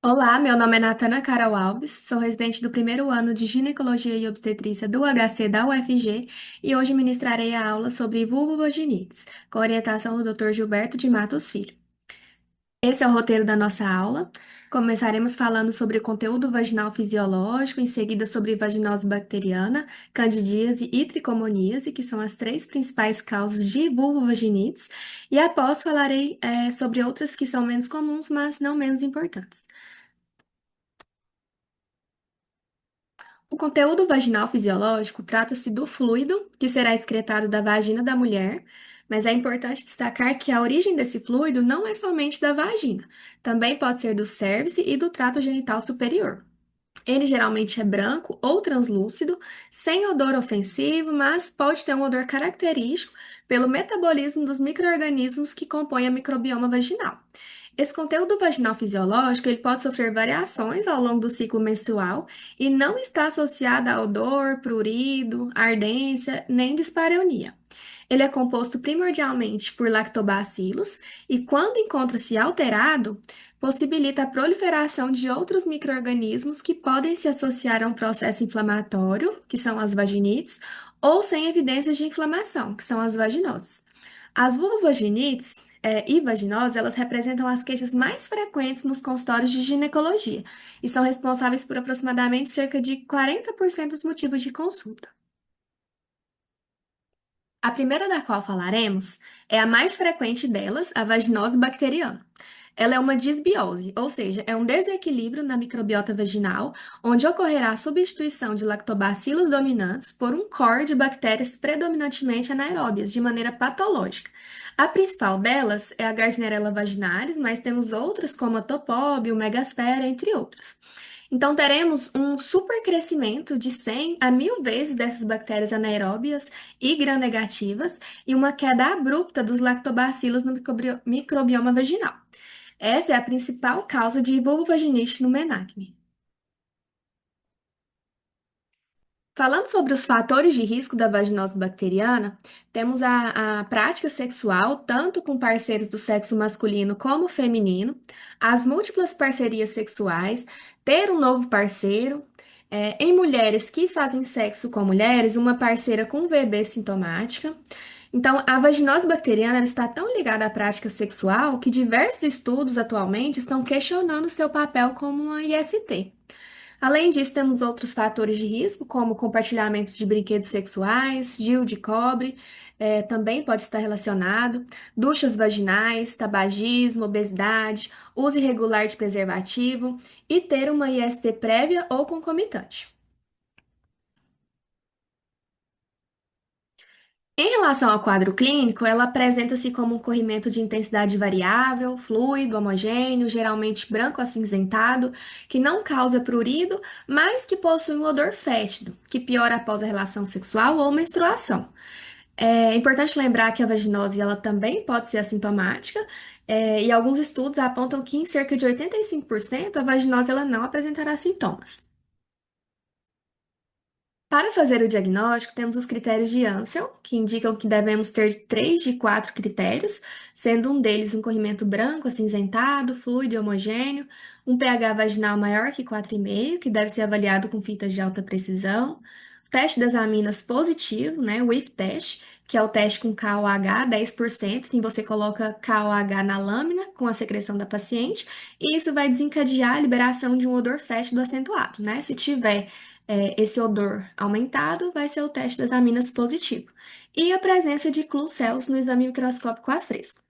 Olá, meu nome é Natana Carol Alves, sou residente do primeiro ano de Ginecologia e Obstetrícia do HC da UFG e hoje ministrarei a aula sobre vulvovaginites, com orientação do Dr. Gilberto de Matos Filho. Esse é o roteiro da nossa aula. Começaremos falando sobre o conteúdo vaginal fisiológico, em seguida sobre vaginose bacteriana, candidíase e tricomoníase, que são as três principais causas de vulvovaginites, e após falarei sobre outras que são menos comuns, mas não menos importantes. O conteúdo vaginal fisiológico trata-se do fluido que será excretado da vagina da mulher, mas é importante destacar que a origem desse fluido não é somente da vagina, também pode ser do cérvix e do trato genital superior. Ele geralmente é branco ou translúcido, sem odor ofensivo, mas pode ter um odor característico pelo metabolismo dos micro-organismos que compõem a microbioma vaginal. Esse conteúdo vaginal fisiológico ele pode sofrer variações ao longo do ciclo menstrual e não está associado a odor, prurido, ardência, nem dispareunia. Ele é composto primordialmente por lactobacilos e, quando encontra-se alterado, possibilita a proliferação de outros micro-organismos que podem se associar a um processo inflamatório, que são as vaginites, ou sem evidências de inflamação, que são as vaginoses. As vulvovaginites e vaginoses, elas representam as queixas mais frequentes nos consultórios de ginecologia e são responsáveis por aproximadamente cerca de 40% dos motivos de consulta. A primeira da qual falaremos é a mais frequente delas, a vaginose bacteriana. Ela é uma disbiose, ou seja, é um desequilíbrio na microbiota vaginal, onde ocorrerá a substituição de lactobacilos dominantes por um core de bactérias predominantemente anaeróbias, de maneira patológica. A principal delas é a Gardnerella vaginalis, mas temos outras como a Topóbio, Megasphaera, entre outras. Então, teremos um supercrescimento de 100 a 1000 vezes dessas bactérias anaeróbias e gram-negativas e uma queda abrupta dos lactobacilos no microbioma vaginal. Essa é a principal causa de vulvovaginite no menacne. Falando sobre os fatores de risco da vaginose bacteriana, temos a prática sexual, tanto com parceiros do sexo masculino como feminino, as múltiplas parcerias sexuais, ter um novo parceiro, em mulheres que fazem sexo com mulheres, uma parceira com VB sintomática. Então, a vaginose bacteriana ela está tão ligada à prática sexual que diversos estudos atualmente estão questionando seu papel como uma IST. Além disso, temos outros fatores de risco, como compartilhamento de brinquedos sexuais, DIU de cobre, também pode estar relacionado, duchas vaginais, tabagismo, obesidade, uso irregular de preservativo e ter uma IST prévia ou concomitante. Em relação ao quadro clínico, ela apresenta-se como um corrimento de intensidade variável, fluido, homogêneo, geralmente branco acinzentado, que não causa prurido, mas que possui um odor fétido, que piora após a relação sexual ou menstruação. É importante lembrar que a vaginose ela também pode ser assintomática, e alguns estudos apontam que em cerca de 85% a vaginose ela não apresentará sintomas. Para fazer o diagnóstico, temos os critérios de Ansel, que indicam que devemos ter 3 de 4 critérios, sendo um deles um corrimento branco, acinzentado, fluido e homogêneo, um pH vaginal maior que 4,5, que deve ser avaliado com fitas de alta precisão, o teste das aminas positivo, né, o IF test, que é o teste com KOH 10%, em que você coloca KOH na lâmina com a secreção da paciente, e isso vai desencadear a liberação de um odor fétido acentuado, né? Se tiver esse odor aumentado, vai ser o teste das aminas positivo. E a presença de clue cells no exame microscópico a fresco.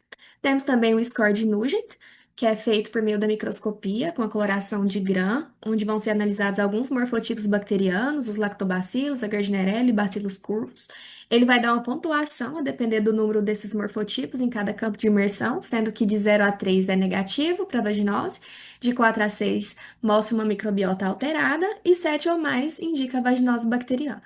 Temos também o score de Nugent, que é feito por meio da microscopia, com a coloração de Gram, onde vão ser analisados alguns morfotipos bacterianos, os lactobacilos, a Gardnerella e bacilos curvos. Ele vai dar uma pontuação a depender do número desses morfotipos em cada campo de imersão, sendo que de 0 a 3 é negativo para a vaginose, de 4 a 6 mostra uma microbiota alterada e 7 ou mais indica a vaginose bacteriana.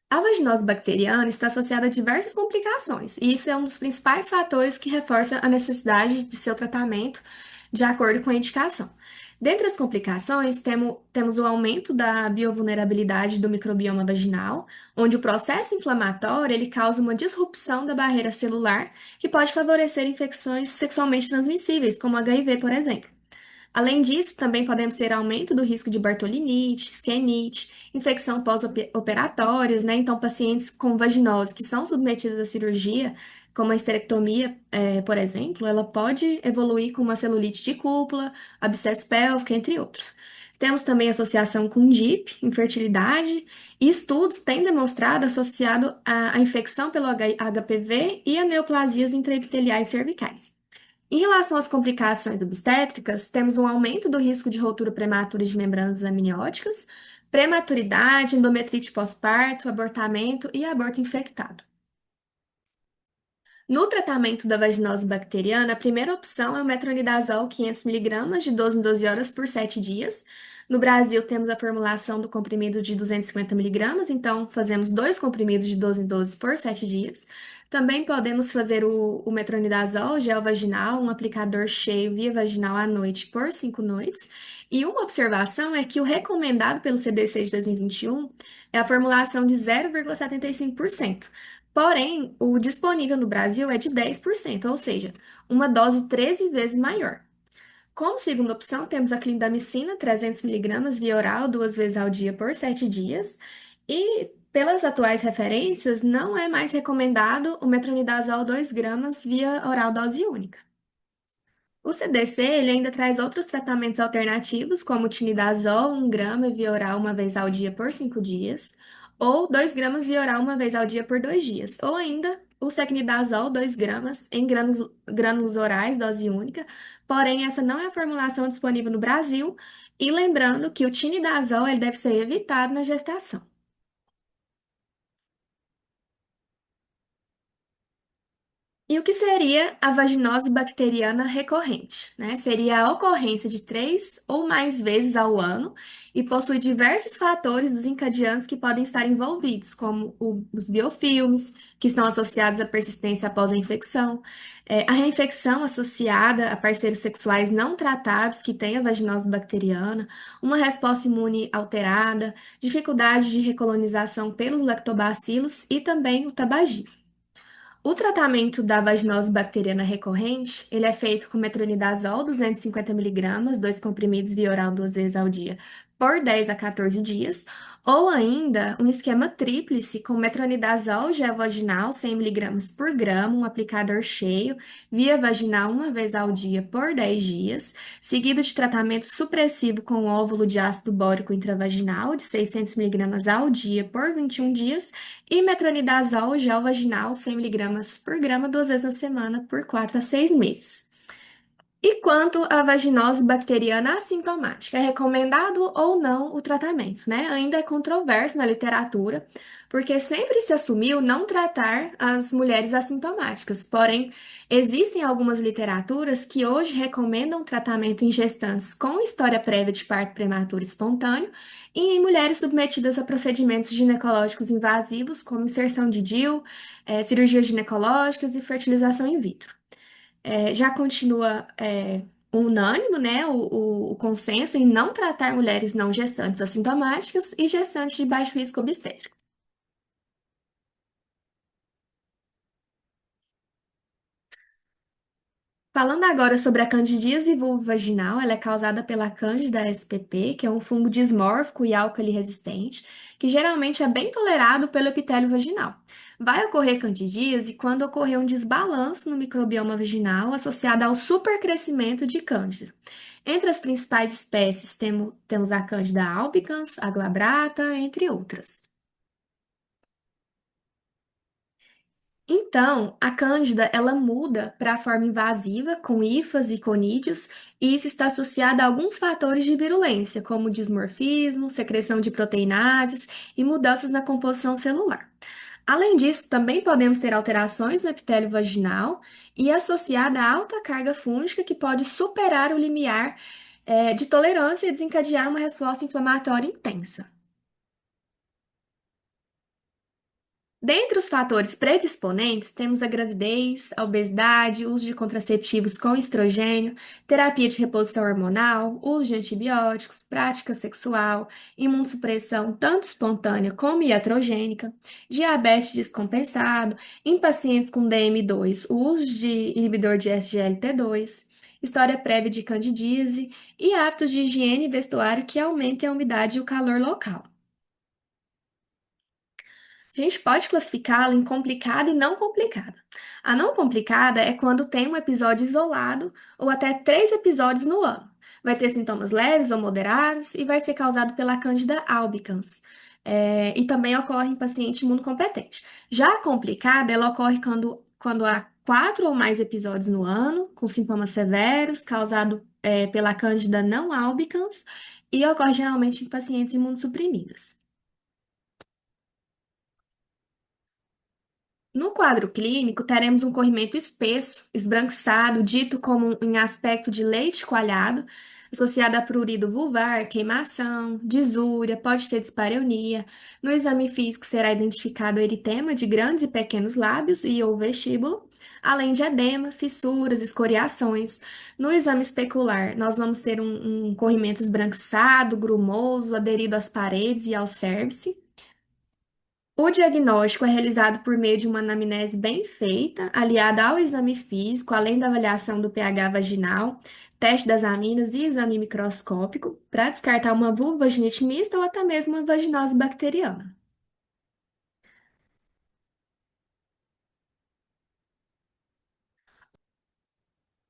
A vaginose bacteriana está associada a diversas complicações, e isso é um dos principais fatores que reforça a necessidade de seu tratamento de acordo com a indicação. Dentre as complicações, temos o aumento da biovulnerabilidade do microbioma vaginal, onde o processo inflamatório ele causa uma disrupção da barreira celular, que pode favorecer infecções sexualmente transmissíveis, como HIV, por exemplo. Além disso, também podemos ter aumento do risco de bartolinite, esquenite, infecção pós-operatórias, né? Então, pacientes com vaginose que são submetidos à cirurgia, como a esterectomia, por exemplo, ela pode evoluir com uma celulite de cúpula, abscesso pélvico, entre outros. Temos também associação com DIP, infertilidade, e estudos têm demonstrado associado à infecção pelo HPV e a neoplasias intraepiteliais cervicais. Em relação às complicações obstétricas, temos um aumento do risco de ruptura prematura de membranas amnióticas, prematuridade, endometrite pós-parto, abortamento e aborto infectado. No tratamento da vaginose bacteriana, a primeira opção é o metronidazol 500 mg de 12 em 12 horas por 7 dias. No Brasil, temos a formulação do comprimido de 250 mg, então fazemos dois comprimidos de 12 em 12 por 7 dias. Também podemos fazer o metronidazol gel vaginal, um aplicador cheio via vaginal à noite por 5 noites. E uma observação é que o recomendado pelo CDC de 2021 é a formulação de 0,75%. Porém, o disponível no Brasil é de 10%, ou seja, uma dose 13 vezes maior. Como segunda opção, temos a clindamicina 300 mg via oral 2 vezes ao dia por 7 dias. E, pelas atuais referências, não é mais recomendado o metronidazol 2 gramas via oral dose única. O CDC ele ainda traz outros tratamentos alternativos, como o tinidazol 1 grama via oral 1 vez ao dia por 5 dias, ou 2 gramas via oral 1 vez ao dia por 2 dias, ou ainda o secnidazol 2 gramas em grânulos orais, dose única, porém essa não é a formulação disponível no Brasil, e lembrando que o tinidazol ele deve ser evitado na gestação. E o que seria a vaginose bacteriana recorrente, né? Seria a ocorrência de 3 ou mais vezes ao ano e possui diversos fatores desencadeantes que podem estar envolvidos, como os biofilmes, que estão associados à persistência após a infecção, a reinfecção associada a parceiros sexuais não tratados que têm a vaginose bacteriana, uma resposta imune alterada, dificuldade de recolonização pelos lactobacilos e também o tabagismo. O tratamento da vaginose bacteriana recorrente, ele é feito com metronidazol 250 mg, dois comprimidos via oral 2 vezes ao dia, por 10 a 14 dias, ou ainda um esquema tríplice com metronidazol gel vaginal 100 mg por grama, um aplicador cheio, via vaginal 1 vez ao dia por 10 dias, seguido de tratamento supressivo com óvulo de ácido bórico intravaginal de 600 mg ao dia por 21 dias e metronidazol gel vaginal 100 mg por grama 2 vezes na semana por 4 a 6 meses. E quanto à vaginose bacteriana assintomática, é recomendado ou não o tratamento, né? Ainda é controverso na literatura, porque sempre se assumiu não tratar as mulheres assintomáticas. Porém, existem algumas literaturas que hoje recomendam tratamento em gestantes com história prévia de parto prematuro espontâneo e em mulheres submetidas a procedimentos ginecológicos invasivos, como inserção de DIU, cirurgias ginecológicas e fertilização in vitro. Já continua unânime, né, o consenso em não tratar mulheres não gestantes assintomáticas e gestantes de baixo risco obstétrico. Falando agora sobre a candidíase vulvovaginal, ela é causada pela Candida spp, que é um fungo dismórfico e álcali resistente, que geralmente é bem tolerado pelo epitélio vaginal. Vai ocorrer candidíase quando ocorrer um desbalanço no microbioma vaginal associado ao supercrescimento de cândida. Entre as principais espécies temos a Candida albicans, a glabrata, entre outras. Então, a cândida, ela muda para a forma invasiva, com hifas e conídeos, e isso está associado a alguns fatores de virulência, como dismorfismo, secreção de proteinases e mudanças na composição celular. Além disso, também podemos ter alterações no epitélio vaginal e associada a alta carga fúngica que pode superar o limiar, de tolerância e desencadear uma resposta inflamatória intensa. Dentre os fatores predisponentes, temos a gravidez, a obesidade, uso de contraceptivos com estrogênio, terapia de reposição hormonal, uso de antibióticos, prática sexual, imunossupressão tanto espontânea como iatrogênica, diabetes descompensado, em pacientes com DM2, o uso de inibidor de SGLT2. história prévia de candidíase e hábitos de higiene e vestuário que aumentem a umidade e o calor local. A gente pode classificá-la em complicada e não complicada. A não complicada é quando tem um episódio isolado ou até 3 episódios no ano. Vai ter sintomas leves ou moderados e vai ser causado pela Candida albicans. E também ocorre em paciente imunocompetente. Já a complicada, ela ocorre quando há 4 ou mais episódios no ano, com sintomas severos, causado pela Candida não albicans, e ocorre geralmente em pacientes imunossuprimidas. No quadro clínico, teremos um corrimento espesso, esbranquiçado, dito como em aspecto de leite coalhado, associado a prurido vulvar, queimação, disúria, pode ter dispareunia. No exame físico será identificado eritema de grandes e pequenos lábios e ou vestíbulo, além de edema, fissuras, escoriações. No exame especular, nós vamos ter um corrimento esbranquiçado, grumoso, aderido às paredes e ao cérvice. O diagnóstico é realizado por meio de uma anamnese bem feita, aliada ao exame físico, além da avaliação do pH vaginal, teste das aminas e exame microscópico, para descartar uma vulvovaginite mista ou até mesmo uma vaginose bacteriana.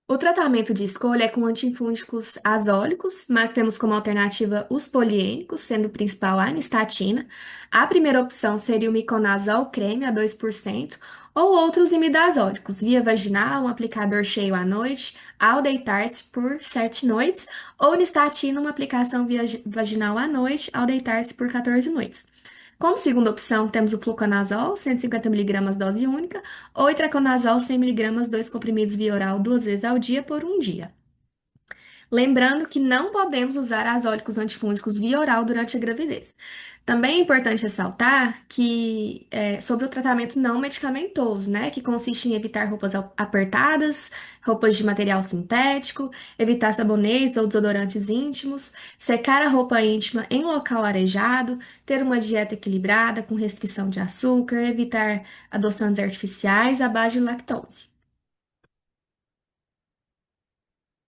O tratamento de escolha é com antifúngicos azólicos, mas temos como alternativa os poliênicos, sendo o principal a anistatina. A primeira opção seria o miconazol creme a 2%, ou outros imidazólicos, via vaginal, um aplicador cheio à noite, ao deitar-se por 7 noites, ou nistatina, uma aplicação via vaginal à noite, ao deitar-se por 14 noites. Como segunda opção, temos o fluconazol, 150 miligramas dose única, ou itraconazol 100 miligramas, 2 comprimidos via oral 2 vezes ao dia por um dia. Lembrando que não podemos usar azólicos antifúngicos via oral durante a gravidez. Também é importante ressaltar que sobre o tratamento não medicamentoso, né, que consiste em evitar roupas apertadas, roupas de material sintético, evitar sabonetes ou desodorantes íntimos, secar a roupa íntima em local arejado, ter uma dieta equilibrada com restrição de açúcar, evitar adoçantes artificiais à base de lactose.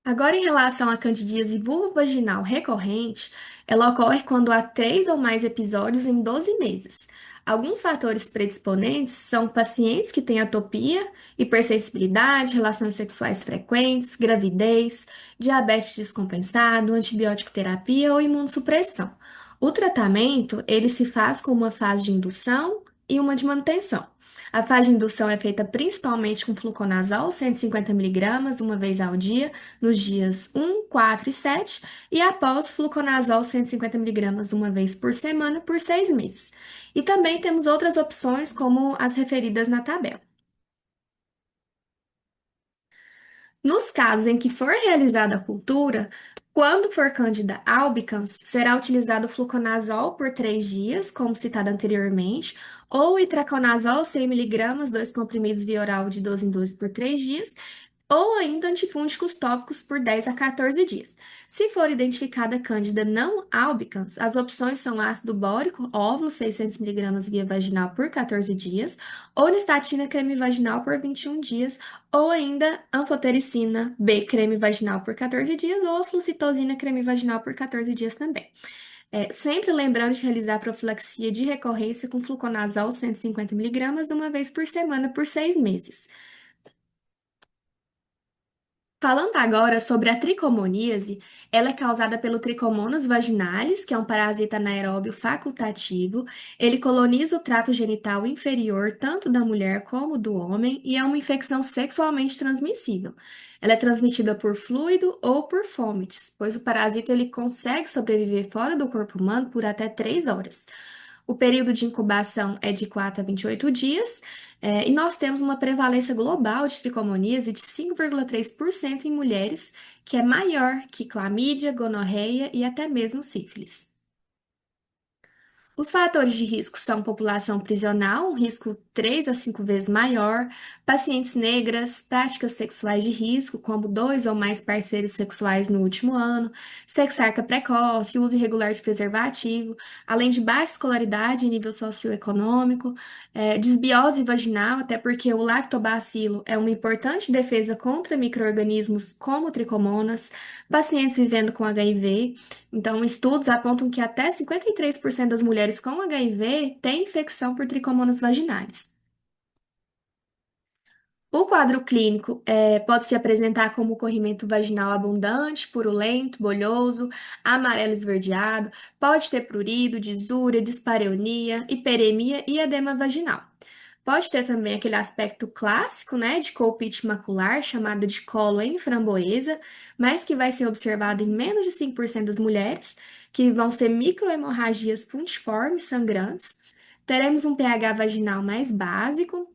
Agora, em relação à candidíase vulvovaginal recorrente, ela ocorre quando há 3 ou mais episódios em 12 meses. Alguns fatores predisponentes são pacientes que têm atopia, hipersensibilidade, relações sexuais frequentes, gravidez, diabetes descompensado, antibiótico terapia ou imunossupressão. O tratamento, ele se faz com uma fase de indução e uma de manutenção. A fase de indução é feita principalmente com fluconazol, 150 miligramas, uma vez ao dia, nos dias 1, 4 e 7, e após fluconazol 150 miligramas uma vez por semana por 6 meses. E também temos outras opções, como as referidas na tabela. Nos casos em que for realizada a cultura, quando for Candida albicans, será utilizado fluconazol por 3 dias, como citado anteriormente, ou itraconazol 100 miligramas, 2 comprimidos via oral de 12 em 12 por 3 dias, ou ainda antifúngicos tópicos por 10 a 14 dias. Se for identificada Cândida não albicans, as opções são ácido bórico, óvulo, 600 miligramas via vaginal por 14 dias, ou nistatina creme vaginal por 21 dias, ou ainda anfotericina B creme vaginal por 14 dias, ou a flucitosina creme vaginal por 14 dias também. Sempre lembrando de realizar profilaxia de recorrência com fluconazol 150 miligramas uma vez por semana por 6 meses. Falando agora sobre a tricomoníase, ela é causada pelo Trichomonas vaginalis, que é um parasita anaeróbio facultativo. Ele coloniza o trato genital inferior, tanto da mulher como do homem, e é uma infecção sexualmente transmissível. Ela é transmitida por fluido ou por fômites, pois o parasita ele consegue sobreviver fora do corpo humano por até 3 horas. O período de incubação é de 4 a 28 dias. E nós temos uma prevalência global de tricomoníase de 5,3% em mulheres, que é maior que clamídia, gonorreia e até mesmo sífilis. Os fatores de risco são população prisional, um risco 3 a 5 vezes maior, pacientes negras, práticas sexuais de risco, como dois ou mais parceiros sexuais no último ano, sexarca precoce, uso irregular de preservativo, além de baixa escolaridade e nível socioeconômico, desbiose vaginal, até porque o lactobacilo é uma importante defesa contra micro-organismos como tricomonas, pacientes vivendo com HIV. Então, estudos apontam que até 53% das mulheres com HIV têm infecção por tricomonas vaginais. O quadro clínico pode se apresentar como corrimento vaginal abundante, purulento, bolhoso, amarelo esverdeado, pode ter prurido, disúria, dispareunia, hiperemia e edema vaginal. Pode ter também aquele aspecto clássico, né, de colpite macular, chamada de colo em framboesa, mas que vai ser observado em menos de 5% das mulheres, que vão ser microhemorragias puntiformes sangrantes. Teremos um pH vaginal mais básico.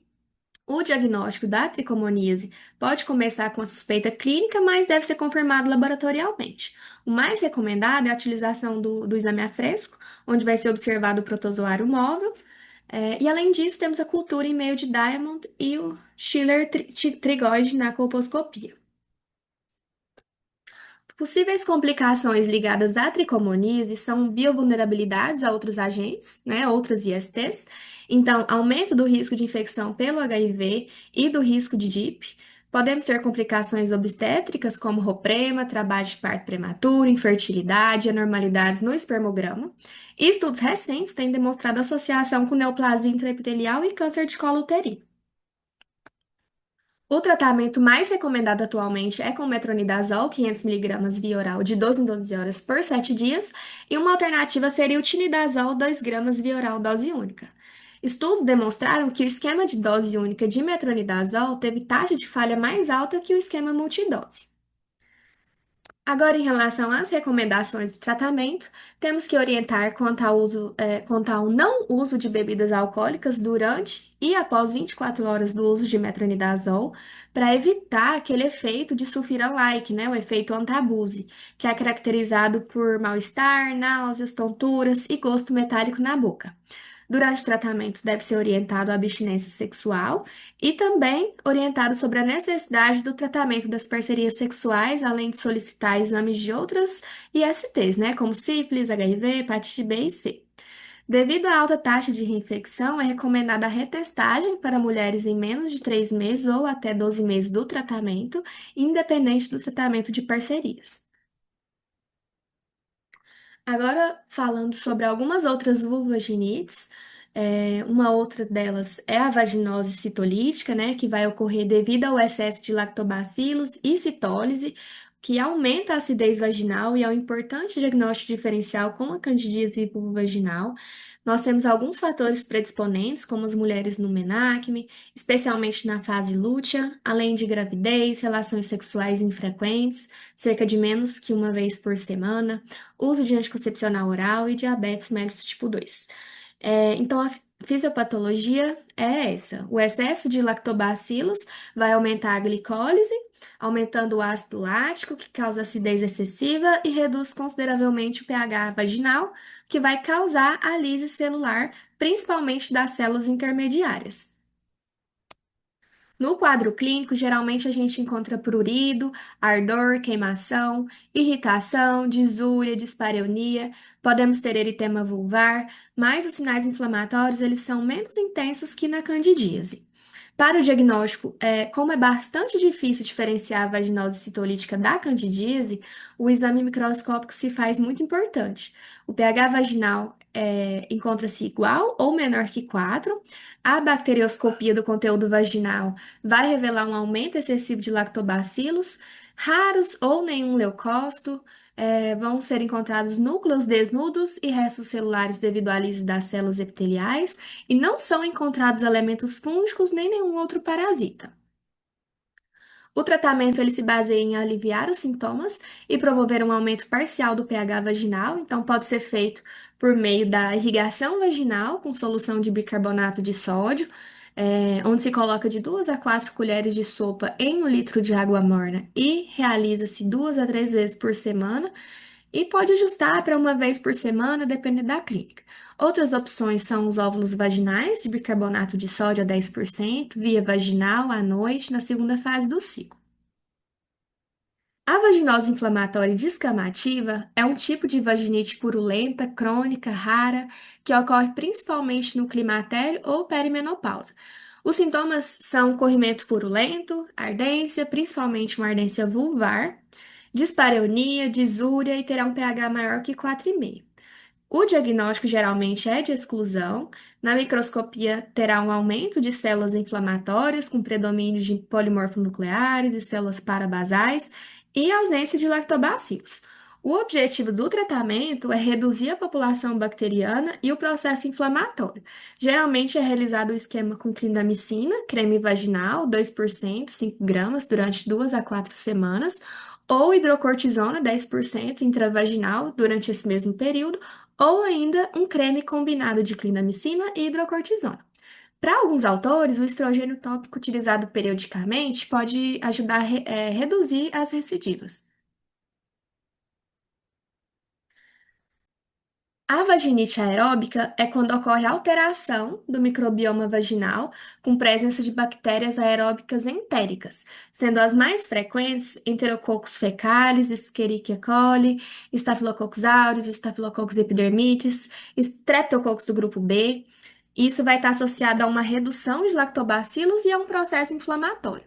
O diagnóstico da tricomoníase pode começar com a suspeita clínica, mas deve ser confirmado laboratorialmente. O mais recomendado é a utilização do exame a fresco, onde vai ser observado o protozoário móvel. E além disso, temos a cultura em meio de Diamond e o Schiller trigoide na colposcopia. Possíveis complicações ligadas à tricomoníase são biovulnerabilidades a outros agentes, né, outras ISTs, então aumento do risco de infecção pelo HIV e do risco de DIP. Podemos ter complicações obstétricas como roprema, trabalho de parto prematuro, infertilidade, anormalidades no espermograma. E estudos recentes têm demonstrado associação com neoplasia intraepitelial e câncer de colo uterino. O tratamento mais recomendado atualmente é com metronidazol, 500 mg via oral, de 12 em 12 horas por 7 dias, e uma alternativa seria o tinidazol, 2 gramas via oral, dose única. Estudos demonstraram que o esquema de dose única de metronidazol teve taxa de falha mais alta que o esquema multidose. Agora, em relação às recomendações do tratamento, temos que orientar quanto ao não uso de bebidas alcoólicas durante e após 24 horas do uso de metronidazol, para evitar aquele efeito de sulfira-like, né, o efeito antabuse, que é caracterizado por mal-estar, náuseas, tonturas e gosto metálico na boca. Durante o tratamento, deve ser orientado à abstinência sexual e também orientado sobre a necessidade do tratamento das parcerias sexuais, além de solicitar exames de outras ISTs, né, como sífilis, HIV, hepatite B e C. Devido à alta taxa de reinfecção, é recomendada a retestagem para mulheres em menos de 3 meses ou até 12 meses do tratamento, independente do tratamento de parcerias. Agora, falando sobre algumas outras vulvogenites, uma outra delas é a vaginose citolítica, né, que vai ocorrer devido ao excesso de lactobacilos e citólise, que aumenta a acidez vaginal e é um importante diagnóstico diferencial com a candidíase vulvovaginal. Nós temos alguns fatores predisponentes, como as mulheres no menarqueme, especialmente na fase lútea, além de gravidez, relações sexuais infrequentes, cerca de menos que uma vez por semana, uso de anticoncepcional oral e diabetes mellitus tipo 2. Então, a fisiopatologia é essa. O excesso de lactobacilos vai aumentar a glicólise, aumentando o ácido lático, que causa acidez excessiva e reduz consideravelmente o pH vaginal, que vai causar a lise celular, principalmente das células intermediárias. No quadro clínico, geralmente a gente encontra prurido, ardor, queimação, irritação, disúria, dispareunia, podemos ter eritema vulvar, mas os sinais inflamatórios eles são menos intensos que na candidíase. Para o diagnóstico, como é bastante difícil diferenciar a vaginose citolítica da candidíase, o exame microscópico se faz muito importante. O pH vaginal encontra-se igual ou menor que 4. A bacterioscopia do conteúdo vaginal vai revelar um aumento excessivo de lactobacilos, raros ou nenhum leucócito, vão ser encontrados núcleos desnudos e restos celulares devido à lise das células epiteliais, e não são encontrados elementos fúngicos nem nenhum outro parasita. O tratamento ele se baseia em aliviar os sintomas e promover um aumento parcial do pH vaginal, então pode ser feito por meio da irrigação vaginal com solução de bicarbonato de sódio, onde se coloca de 2 a 4 colheres de sopa em 1 litro de água morna e realiza-se 2 a 3 vezes por semana. e pode ajustar para uma vez por semana, dependendo da clínica. Outras opções são os óvulos vaginais de bicarbonato de sódio a 10% via vaginal à noite, na segunda fase do ciclo. A vaginose inflamatória descamativa é um tipo de vaginite purulenta, crônica, rara, que ocorre principalmente no climatério ou perimenopausa. Os sintomas são corrimento purulento, ardência, principalmente uma ardência vulvar, dispareunia, disúria e terá um pH maior que 4,5. O diagnóstico geralmente é de exclusão. Na microscopia, terá um aumento de células inflamatórias, com predomínio de polimorfonucleares e células parabasais, e ausência de lactobacilos. O objetivo do tratamento é reduzir a população bacteriana e o processo inflamatório. Geralmente é realizado o esquema com clindamicina, creme vaginal, 2%, 5 gramas, durante 2 a 4 semanas, ou hidrocortisona, 10% intravaginal, durante esse mesmo período, ou ainda um creme combinado de clindamicina e hidrocortisona. Para alguns autores, o estrogênio tópico utilizado periodicamente pode ajudar a reduzir as recidivas. A vaginite aeróbica é quando ocorre alteração do microbioma vaginal com presença de bactérias aeróbicas entéricas, sendo as mais frequentes Enterococcus fecalis, Escherichia coli, Staphylococcus aureus, Staphylococcus epidermidis, Streptococcus do grupo B. Isso vai estar associado a uma redução de lactobacilos e a um processo inflamatório.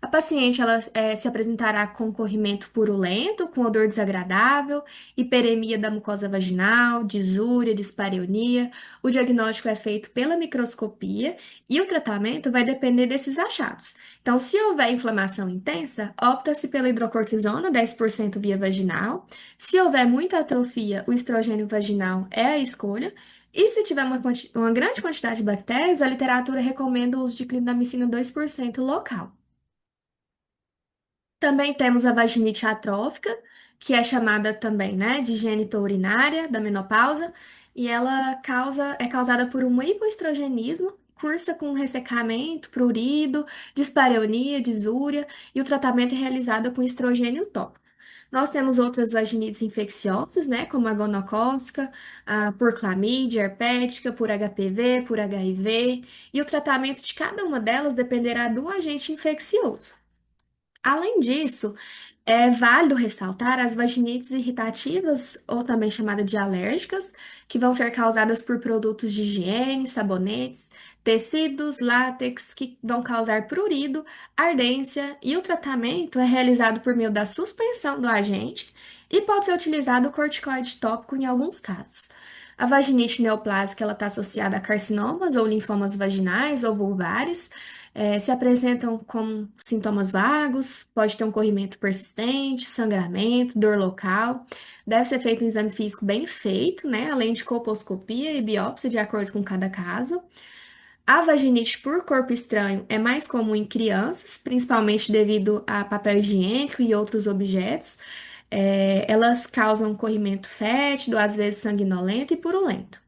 A paciente ela, se apresentará com corrimento purulento, com odor desagradável, hiperemia da mucosa vaginal, disúria, dispareunia. O diagnóstico é feito pela microscopia e o tratamento vai depender desses achados. Então, se houver inflamação intensa, opta-se pela hidrocortisona, 10% via vaginal. Se houver muita atrofia, o estrogênio vaginal é a escolha. E se tiver uma grande quantidade de bactérias, a literatura recomenda o uso de clindamicina 2% local. Também temos a vaginite atrófica, que é chamada também, né, de genitourinária da menopausa, e ela é causada por um hipoestrogenismo, cursa com ressecamento, prurido, dispareunia, disúria, e o tratamento é realizado com estrogênio tópico. Nós temos outras vaginites infecciosas, né, como a gonocócica, por clamídia, herpética, por HPV, por HIV, e o tratamento de cada uma delas dependerá do agente infeccioso. Além disso, é válido ressaltar as vaginites irritativas, ou também chamadas de alérgicas, que vão ser causadas por produtos de higiene, sabonetes, tecidos, látex, que vão causar prurido, ardência, e o tratamento é realizado por meio da suspensão do agente e pode ser utilizado o corticoide tópico em alguns casos. A vaginite neoplásica ela está associada a carcinomas ou linfomas vaginais ou vulvares, se apresentam com sintomas vagos, pode ter um corrimento persistente, sangramento, dor local. Deve ser feito um exame físico bem feito, né? Além de colposcopia e biópsia, de acordo com cada caso. A vaginite por corpo estranho é mais comum em crianças, principalmente devido a papel higiênico e outros objetos. Elas causam corrimento fétido, às vezes sanguinolento e purulento.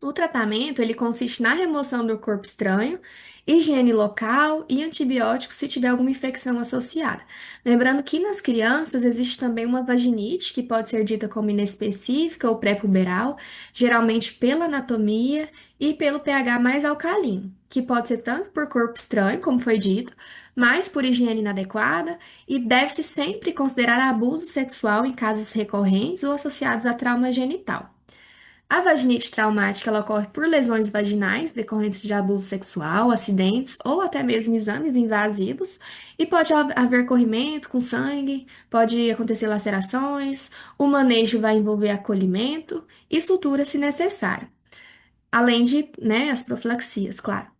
O tratamento ele consiste na remoção do corpo estranho, higiene local e antibióticos se tiver alguma infecção associada. Lembrando que nas crianças existe também uma vaginite, que pode ser dita como inespecífica ou pré-puberal, geralmente pela anatomia e pelo pH mais alcalino, que pode ser tanto por corpo estranho, como foi dito, mas por higiene inadequada e deve-se sempre considerar abuso sexual em casos recorrentes ou associados a trauma genital. A vaginite traumática ela ocorre por lesões vaginais decorrentes de abuso sexual, acidentes ou até mesmo exames invasivos, e pode haver corrimento com sangue, pode acontecer lacerações, o manejo vai envolver acolhimento e sutura se necessário, além de, né, as profilaxias, claro.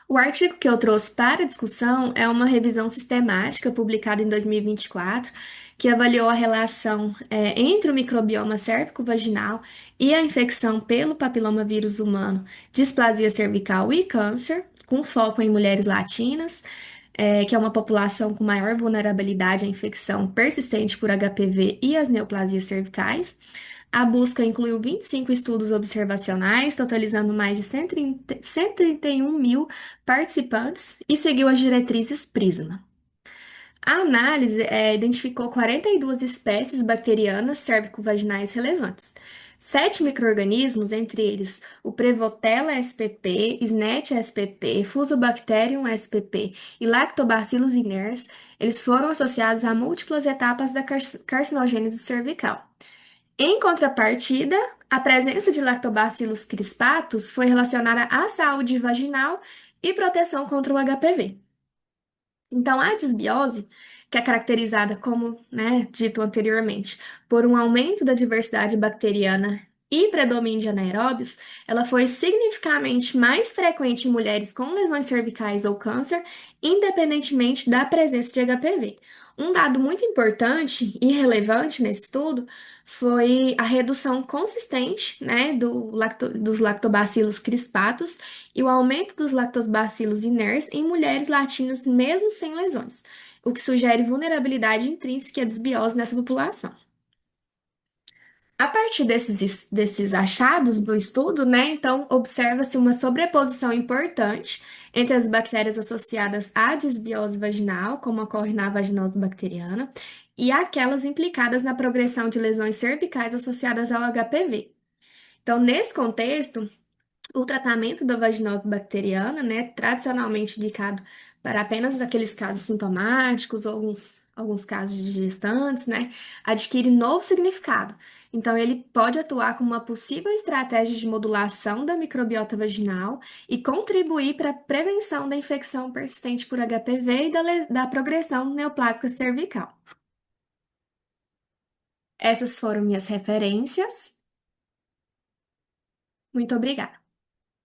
O artigo que eu trouxe para discussão é uma revisão sistemática publicada em 2024, que avaliou a relação entre o microbioma cérvico-vaginal e a infecção pelo papilomavírus humano, displasia cervical e câncer, com foco em mulheres latinas, que é uma população com maior vulnerabilidade à infecção persistente por HPV e as neoplasias cervicais. A busca incluiu 25 estudos observacionais, totalizando mais de 131 mil participantes e seguiu as diretrizes PRISMA. A análise identificou 42 espécies bacterianas cérvico-vaginais relevantes. Sete micro-organismos, entre eles o Prevotella spp, Snettia spp, Fusobacterium spp e Lactobacillus iners, eles foram associados a múltiplas etapas da carcinogênese cervical. Em contrapartida, a presença de Lactobacillus crispatus foi relacionada à saúde vaginal e proteção contra o HPV. Então, a disbiose, que é caracterizada como, né, dito anteriormente, por um aumento da diversidade bacteriana e predomínio de anaeróbios, ela foi significativamente mais frequente em mulheres com lesões cervicais ou câncer, independentemente da presença de HPV. Um dado muito importante e relevante nesse estudo foi a redução consistente, né, dos lactobacilos crispatus e o aumento dos lactobacilos iners em mulheres latinas mesmo sem lesões, o que sugere vulnerabilidade intrínseca à desbiose nessa população. A partir desses achados do estudo, né, então observa-se uma sobreposição importante entre as bactérias associadas à desbiose vaginal, como ocorre na vaginose bacteriana, e aquelas implicadas na progressão de lesões cervicais associadas ao HPV. Então, nesse contexto, o tratamento da vaginose bacteriana, né, tradicionalmente indicado para apenas aqueles casos sintomáticos ou alguns casos de gestantes, né, adquire novo significado. Então, ele pode atuar como uma possível estratégia de modulação da microbiota vaginal e contribuir para a prevenção da infecção persistente por HPV e da progressão neoplásica cervical. Essas foram minhas referências. Muito obrigada.